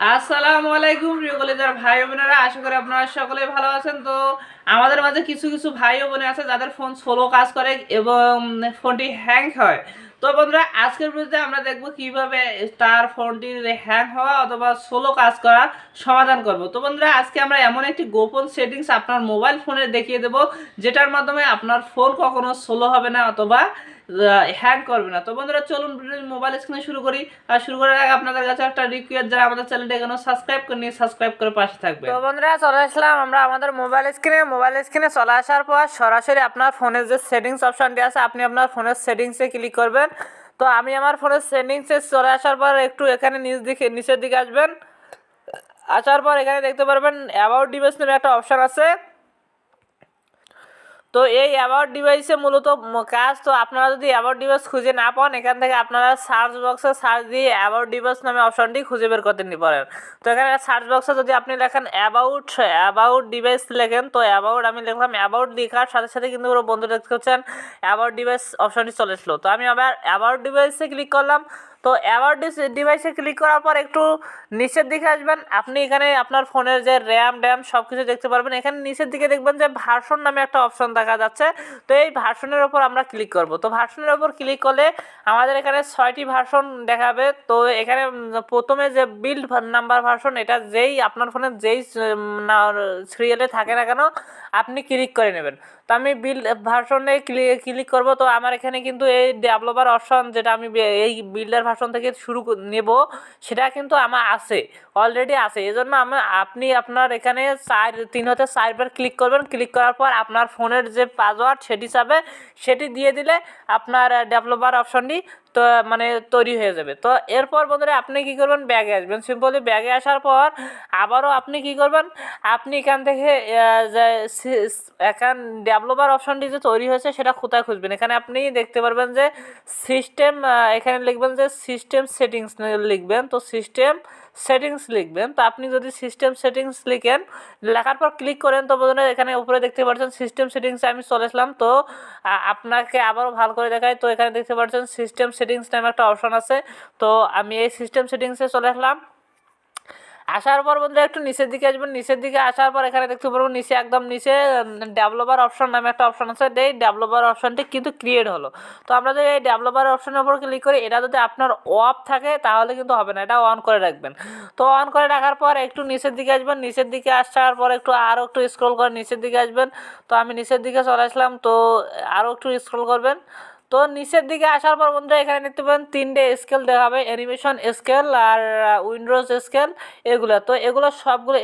আসসালামু আলাইকুম প্রিয় কলেজের ভাই বোনেরা, আশা করি আপনারা সকলেই ভালো আছেন। তো আমাদের মাঝে কিছু কিছু ভাই ও বোনে আছে যাদের ফোন স্লো কাজ করে এবং ফোনটি হ্যাং হয়। তো বন্ধুরা, আজকের ভিডিওতে আমরা দেখব কিভাবে তার ফোনটির হ্যাং হওয়া অথবা স্লো কাজ করার সমাধান করব। তো বন্ধুরা, আজকে আমরা এমন একটি গোপন সেটিংস আপনার মোবাইল ফোনে দেখিয়ে দেব, যেটার মাধ্যমে আপনার ফোন কখনো স্লো হবে না অথবা হ্যাং করবে না। তো বন্ধুরা, চলুন মোবাইল স্ক্রিনে শুরু করি। আর শুরু করার আগে আপনাদের কাছে একটা রিকোয়েস্ট, যারা আমাদের চ্যানেলটা এখনো সাবস্ক্রাইব করেনি সাবস্ক্রাইব করে পাশে থাকবেন। তো বন্ধুরা, চলে আসলাম আমরা আমাদের মোবাইল স্ক্রিনে চলে আসার পর সরাসরি আপনার ফোনের যে সেটিংস অপশনটি আছে, আপনি আপনার ফোনের সেটিংসে ক্লিক করবেন। তো আমি আমার ফোনের সেটিংসে চলে আসার পর একটু এখানে নিচের দিকে আসবেন। আসার পর এখানে দেখতে পারবেন অ্যাবাউট ডিভাইস নামে একটা অপশন আছে। তো এই অ্যাবাউট ডিভাইসে মূলত কাজ, তো আপনারা যদি অ্যাবাউট ডিভাইস খুঁজে না পান, এখান থেকে আপনারা সার্চ বক্সে সার্চ দিয়ে অ্যাবাউট ডিভাইস নামে অপশনটি খুঁজে বের করতে পারেন। তো এখানে সার্চ বক্সে যদি আপনি লেখেন অ্যাবাউট ডিভাইস লেখেন, তো আমি লিখলাম অ্যাবাউট, লেখার সাথে সাথে কিন্তু পুরো বন্ধু দেখতে পাচ্ছেন অ্যাবাউট ডিভাইস অপশনটি চলে এসলো। তো আমি আবার অ্যাবাউট ডিভাইসে ক্লিক করলাম। তো অ্যাবাউট ডিভাইসে ক্লিক করার পর একটু নিচের দিকে আসবেন। আপনি এখানে আপনার ফোনের যে র্যাম সব কিছু দেখতে পারবেন। এখানে নিচের দিকে দেখবেন যে ভার্সন নামে একটা অপশন দেখা যাচ্ছে। তো এই ভার্সনের ওপর আমরা ক্লিক করব। তো ভার্সনের ওপর ক্লিক করলে আমাদের এখানে 6টি ভার্সন দেখাবে। তো এখানে প্রথমে যে বিল্ড নাম্বার ভার্সন, এটা যেই আপনার ফোনে যেই সিরিয়ালে থাকে না কেন আপনি ক্লিক করে নেবেন। তো আমি বিল্ড ভার্সনে ক্লিক করব। তো আমার এখানে কিন্তু এই ডেভেলপার অপশন, যেটা আমি এই বিল্ডার ভার্সন থেকে শুরু নেব, সেটা কিন্তু আমার আছে, অলরেডি আছে। এই জন্য আপনি আপনার এখানে 3 হতে 4বার ক্লিক করবেন। ক্লিক করার পর আপনার ফোনের যে পাসওয়ার্ড সেটি চাবে, সেটি দিয়ে দিলে আপনার ডেভেলপার অপশনটি তো তৈরি হয়ে যাবে। তো এরপর বন্ধুরা, আপনি কী করবেন, ব্যাগে আসবেন। সিম্পলি ব্যাগে আসার পর আবারও আপনি কী করবেন, আপনি এখান থেকে যে এখান ডেভেলপার অপশনটি যে তৈরি হয়েছে সেটা কোথায় খুঁজবেন। এখানে আপনি দেখতে পারবেন যে সিস্টেম, এখানে লিখবেন যে সিস্টেম সেটিংস লিখবেন। তো সিস্টেম সেটিংস লিখবেন। তো আপনি যদি সিস্টেম সেটিংস লিখেন, লেখার পর ক্লিক করেন, তো বন্ধুরা এখানে উপরে দেখতে পাচ্ছেন সিস্টেম সেটিংসে আমি চলে আসলাম। তো আপনাকে আবারও ভালো করে দেখাই। তো এখানে দেখতে পাচ্ছেন সিস্টেম সেটিংস নামে একটা অপশন আছে। তো আমি এই সিস্টেম সেটিংসে চলে আসলাম। আসার পর বন্ধুরা একটু নিচের দিকে আসবেন। নিচের দিকে আসার পর এখানে দেখতে পারবেন নিচে, একদম নিচে ডেভেলপার অপশন নামে একটা অপশন আছে। এই ডেভেলপার অপশনটি কিন্তু ক্রিয়েট হলো। তো আমরা যদি এই ডেভেলপার অপশনের উপর ক্লিক করি, এটা যদি আপনার অফ থাকে তাহলে কিন্তু হবে না, এটা অন করে রাখবেন। তো অন করে রাখার পর একটু নিচের দিকে আসবেন। নিচের দিকে আসার পর আরও একটু স্ক্রল করে নিচের দিকে আসবেন। তো আমি নিচের দিকে চলে আসলাম। তো আরও একটু স্ক্রল করবেন। তো নিচের দিকে আসার পর বন্ধুরা এখানে দেখতে পাবেন 3টে স্কেল দেখাবে, অ্যানিমেশন স্কেল আর উইন্ডোজ স্কেল, এগুলো। তো এগুলো সবগুলো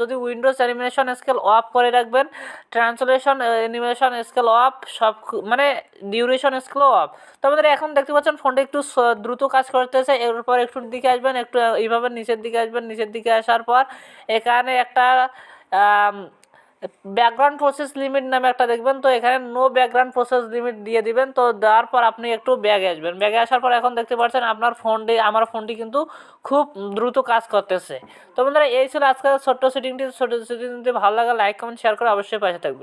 যদি উইন্ডোজ অ্যানিমেশন স্কেল অফ করে রাখবেন, ট্রান্সলেশন অ্যানিমেশন স্কেল অফ, সব ডিউরেশন স্কেল অফ। তো আমাদের এখন দেখতে পাচ্ছেন ফোনটা একটু দ্রুত কাজ করতেছে। এরপর একটু দিকে আসবেন, একটু এইভাবে নিচের দিকে আসবেন। নিচের দিকে আসার পর এখানে একটা ব্যাকগ্রাউন্ড প্রসেস লিমিট নামে একটা দেখবেন। তো এখানে নো ব্যাকগ্রাউন্ড প্রসেস লিমিট দিয়ে দিবেন। তো দেওয়ার পর আপনি একটু ব্যাগে আসবেন। ব্যাগে আসার পর এখন দেখতে পাচ্ছেন আমার ফোনটি কিন্তু খুব দ্রুত কাজ করতেছে। তো বন্ধুরা, এই ছিল আজকের ছোট্ট সেটিংটি। ভালো লাগলে লাইক কমেন্ট শেয়ার করে অবশ্যই পাশে থাকবে।